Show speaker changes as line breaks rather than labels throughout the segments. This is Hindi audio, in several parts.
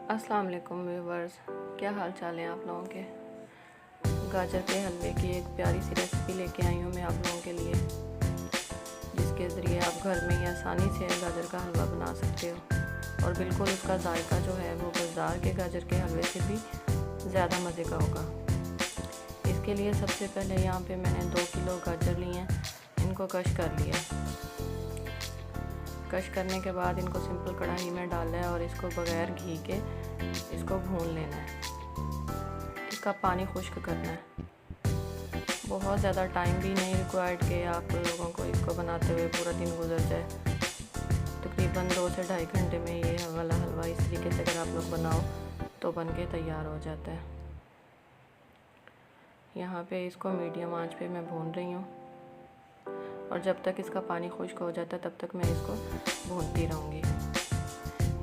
अस्सलाम वालेकुम व्यूवर्स, क्या हाल चाल है आप लोगों के। गाजर के हलवे की एक प्यारी सी रेसिपी लेके आई हूँ मैं आप लोगों के लिए, जिसके ज़रिए आप घर में ही आसानी से गाजर का हलवा बना सकते हो और बिल्कुल उसका जायका जो है वो बाज़ार के गाजर के हलवे से भी ज़्यादा मज़े का होगा। इसके लिए सबसे पहले यहाँ पे मैंने 2 किलो गाजर लिए हैं, इनको कश कर लिया। कश करने के बाद इनको सिंपल कढ़ाई में डाला है और इसको बग़ैर घी के इसको भून लेना है। इसका पानी खुश्क करना है। बहुत ज़्यादा टाइम भी नहीं रिक्वायर्ड कि आप लोगों को इसको बनाते हुए पूरा दिन गुजर जाए। तकरीबन 2 से ढाई घंटे में ये वाला हलवा इस तरीके से अगर आप लोग बनाओ तो बन के तैयार हो जाता है। यहाँ पे इसको मीडियम आंच पे मैं भून रही हूँ और जब तक इसका पानी खुश्क हो जाता है तब तक मैं इसको भूनती रहूँगी।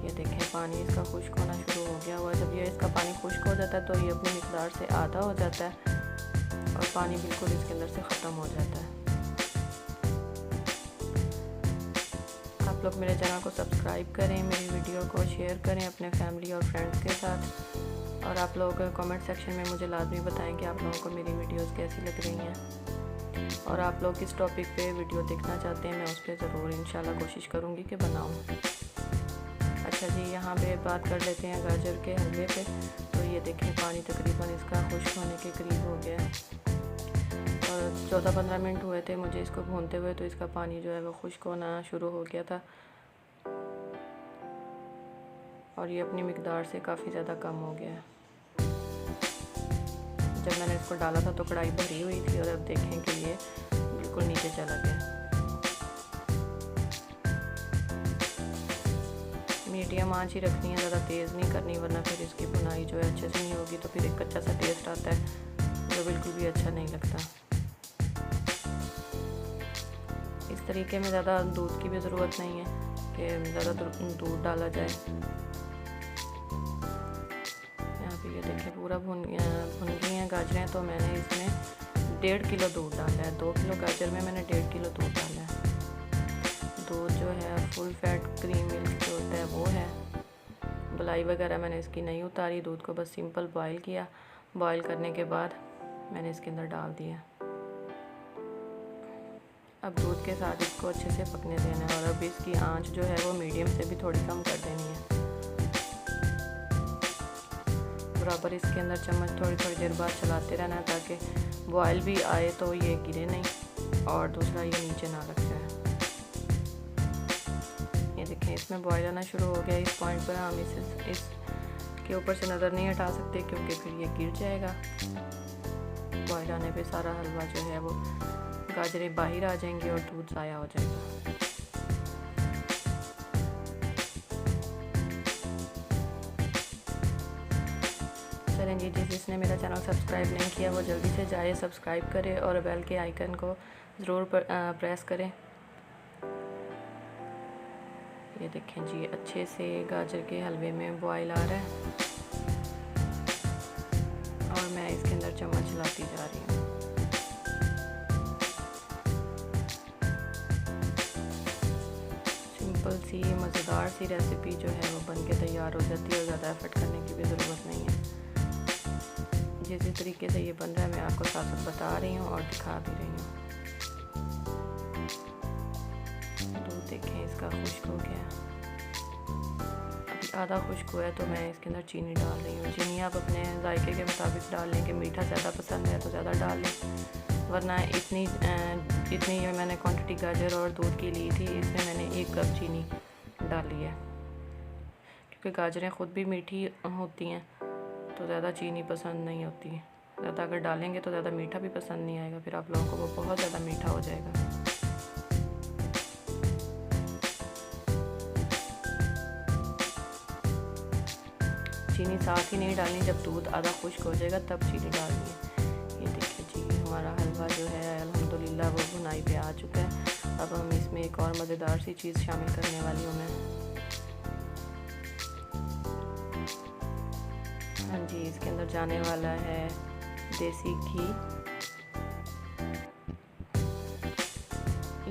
ये देखें, पानी इसका खुश्क होना शुरू हो गया हुआ। जब ये इसका पानी खुश्क हो जाता है तो ये अपनी मिक़दार से आधा हो जाता है और पानी बिल्कुल इसके अंदर से ख़त्म हो जाता है। आप लोग मेरे चैनल को सब्सक्राइब करें, मेरी वीडियो को शेयर करें अपने फैमिली और फ्रेंड्स के साथ, और आप लोग कमेंट सेक्शन में मुझे लाजमी बताएं कि आप लोगों को मेरी वीडियोस कैसी लग रही हैं और आप लोग किस टॉपिक पे वीडियो देखना चाहते हैं। मैं उस पर ज़रूर इंशाल्लाह कोशिश करूँगी कि बनाऊँ। अच्छा जी, यहाँ पे बात कर लेते हैं गाजर के हलवे पे। तो ये देखें, पानी तकरीबन इसका खुश्क होने के करीब हो गया है और 14-15 मिनट हुए थे मुझे इसको भूनते हुए, तो इसका पानी जो है वो खुश्क होना शुरू हो गया था और ये अपनी मिक़दार से काफ़ी ज़्यादा कम हो गया है। जब मैंने इसको डाला था तो कढ़ाई भरी हुई थी और अब देखें कि ये बिल्कुल नीचे चला गया। मीडियम आंच ही रखनी है, ज़्यादा तेज़ नहीं करनी, वरना फिर इसकी भुनाई जो है अच्छे से नहीं होगी तो फिर एक कच्चा सा टेस्ट आता है जो बिल्कुल भी अच्छा नहीं लगता। इस तरीके में ज़्यादा दूध की भी ज़रूरत नहीं है कि ज़्यादा दूध डाला जाए। यहाँ पे ये देखिए पूरा भुन गई हैं गाजरें, तो मैंने इसमें 1.5 किलो दूध डाला है। 2 किलो गाजर में मैंने 1.5 किलो दूध डाला है। दूध जो है फुल फैट क्रीम मिल्क जो होता है वो है। मलाई वगैरह मैंने इसकी नहीं उतारी, दूध को बस सिंपल बॉयल किया। बॉयल करने के बाद मैंने इसके अंदर डाल दिया। अब दूध के साथ इसको अच्छे से पकने देना है और अब इसकी आंच जो है वो मीडियम से भी थोड़ी कम कर देनी है। बराबर इसके अंदर चम्मच थोड़ी देर बाद चलाते रहना है ताकि बॉयल भी आए तो ये गिरे नहीं और दूसरा ये नीचे ना लग जाए। ये देखें, इसमें बॉयल आना शुरू हो गया। इस पॉइंट पर हम इसके ऊपर से नज़र नहीं हटा सकते क्योंकि फिर ये गिर जाएगा। बॉयल आने पे सारा हलवा जो है वो गाजरें बाहर आ जाएंगी और दूध ज़ाया हो जाएगा। चलें जी, जिसने मेरा चैनल सब्सक्राइब नहीं किया वो जल्दी से जाए सब्सक्राइब करे और बेल के आइकन को ज़रूर प्रेस करें। ये देखें जी, अच्छे से गाजर के हलवे में बॉयल आ रहा है और मैं इसके अंदर चम्मच चलाती जा रही हूँ। सिंपल सी मज़ेदार सी रेसिपी जो है वो बन के तैयार हो जाती है और ज़्यादा एफर्ट करने की भी ज़रूरत नहीं है। जिस तरीके से ये बन रहा है मैं आपको साथ साथ बता रही हूँ और दिखा भी रही हूँ। दूध देखें इसका खुश्क हो गया, अभी आधा खुश्क हुआ है तो मैं इसके अंदर चीनी डाल रही हूँ। चीनी आप अपने जायके के मुताबिक डाल लें कि मीठा ज़्यादा पसंद है तो ज़्यादा डाल लें, वरना इतनी मैंने क्वांटिटी गाजर और दूध की ली थी, इसमें मैंने 1 कप चीनी डाली है क्योंकि गाजरें ख़ुद भी मीठी होती हैं तो ज़्यादा चीनी पसंद नहीं होती। ज़्यादा अगर डालेंगे तो ज़्यादा मीठा भी पसंद नहीं आएगा, फिर आप लोगों को वो बहुत ज़्यादा मीठा हो जाएगा। चीनी साथ ही नहीं डालनी, जब दूध आधा खुश्क हो जाएगा तब चीनी डालनी है। ये देखिए जी, हमारा हलवा जो है अल्हम्दुलिल्लाह वो भुनाई पे आ चुका है। अब हम इसमें एक और मज़ेदार सी चीज़ शामिल करने वाली हूँ मैं। हाँ जी, इसके अंदर जाने वाला है देसी घी।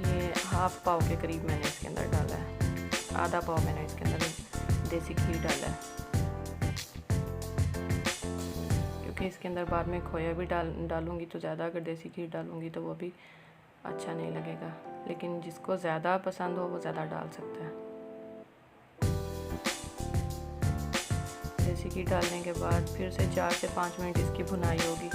ये हाफ पाव के करीब मैंने इसके अंदर डाला है, आधा पाव मैंने इसके अंदर देसी घी डाला है। क्योंकि इसके अंदर बाद में खोया भी डालूँगी तो ज़्यादा अगर देसी घी डालूँगी तो वो भी अच्छा नहीं लगेगा, लेकिन जिसको ज़्यादा पसंद हो वो ज़्यादा डाल सकता है। देसी घी डालने के बाद फिर से 4 से 5 मिनट इसकी भुनाई होगी।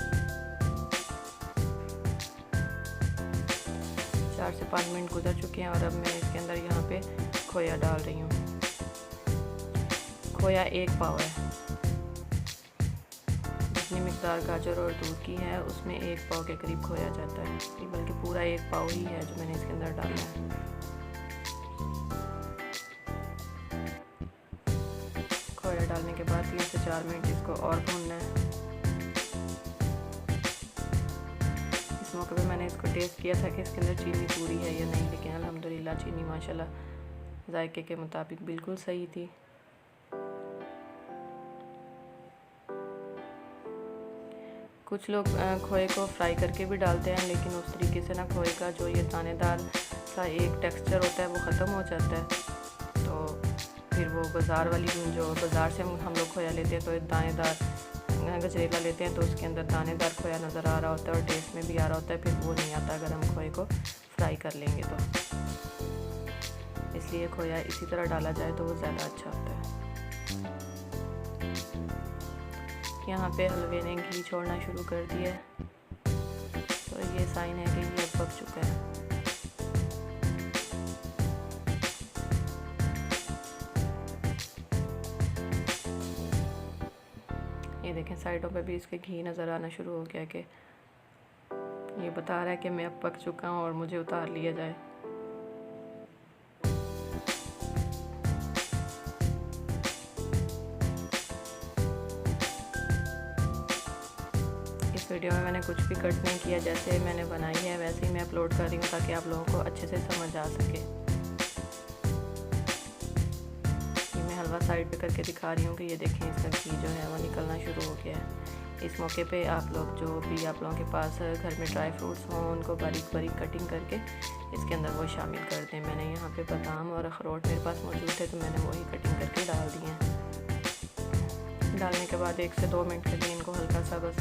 4 से 5 मिनट गुजर चुके हैं और अब मैं इसके अंदर यहाँ पे खोया डाल रही हूँ। खोया 1 पाव है। जितनी मिकदार गाजर और दूध की है उसमें 1 पाव के करीब खोया जाता है, बल्कि पूरा 1 पाव ही है जो मैंने इसके अंदर डाला है। खोया डालने के बाद 3 से 4 मिनट इसको और भूनना है। इस मौके पे मैंने इसको टेस्ट किया था कि इसके अंदर चीनी पूरी है या नहीं, लेकिन अल्हम्दुलिल्लाह चीनी माशाल्लाह जायके के मुताबिक बिल्कुल सही थी। कुछ लोग खोए को फ्राई करके भी डालते हैं, लेकिन उस तरीके से ना खोए का जो ये दानेदार सा एक टेक्सचर होता है वो ख़त्म हो जाता है। तो फिर वो बाज़ार वाली जो बाज़ार से हम लोग खोया लेते हैं तो दानेदार गजरेला लेते हैं तो उसके अंदर दानेदार खोया नज़र आ रहा होता है और टेस्ट में भी आ रहा होता है, फिर वो नहीं आता अगर हम खोए को फ्राई कर लेंगे तो। इसलिए खोया इसी तरह डाला जाए तो वो ज़्यादा अच्छा होता है। यहाँ पे हलवे ने घी छोड़ना शुरू कर दिया है, तो ये साइन है कि ये पक चुका है। ये देखें साइडों पे भी इसके घी नज़र आना शुरू हो गया कि ये बता रहा है कि मैं अब पक चुका हूँ और मुझे उतार लिया जाए। इस वीडियो में मैंने कुछ भी कट नहीं किया, जैसे मैंने बनाई है वैसे ही मैं अपलोड कर रही हूँ ताकि आप लोगों को अच्छे से समझ आ सके। ये मैं हलवा साइड पे करके दिखा रही हूँ कि ये देखें इसका घी जो है वो निकलना शुरू हो गया है। इस मौके पे आप लोग जो भी आप लोगों के पास घर में ड्राई फ्रूट्स हों उनको बारीक बारीक कटिंग करके इसके अंदर वो शामिल कर दें। मैंने यहाँ पे बादाम और अखरोट मेरे पास मौजूद थे तो मैंने वही कटिंग करके डाल दिए हैं। डालने के बाद 1 से 2 मिनट के लिए इनको हल्का सा बस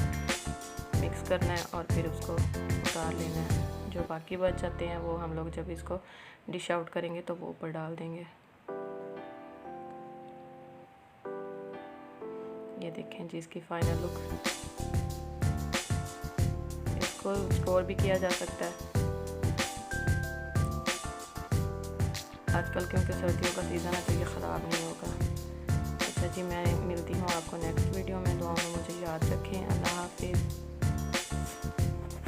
मिक्स करना है और फिर उसको उतार लेना है। जो बाकी बच जाते हैं वो हम लोग जब इसको डिश आउट करेंगे तो वो ऊपर डाल देंगे। ये देखें जी इसकी फाइनल लुक। इसको स्टोर भी किया जा सकता है। आजकल क्योंकि सर्दियों का सीज़न है तो ये ख़राब नहीं होगा। अच्छा जी, मैं मिलती हूँ आपको नेक्स्ट वीडियो में। दुआ में मुझे याद रखें। अल्लाह हाफिज़।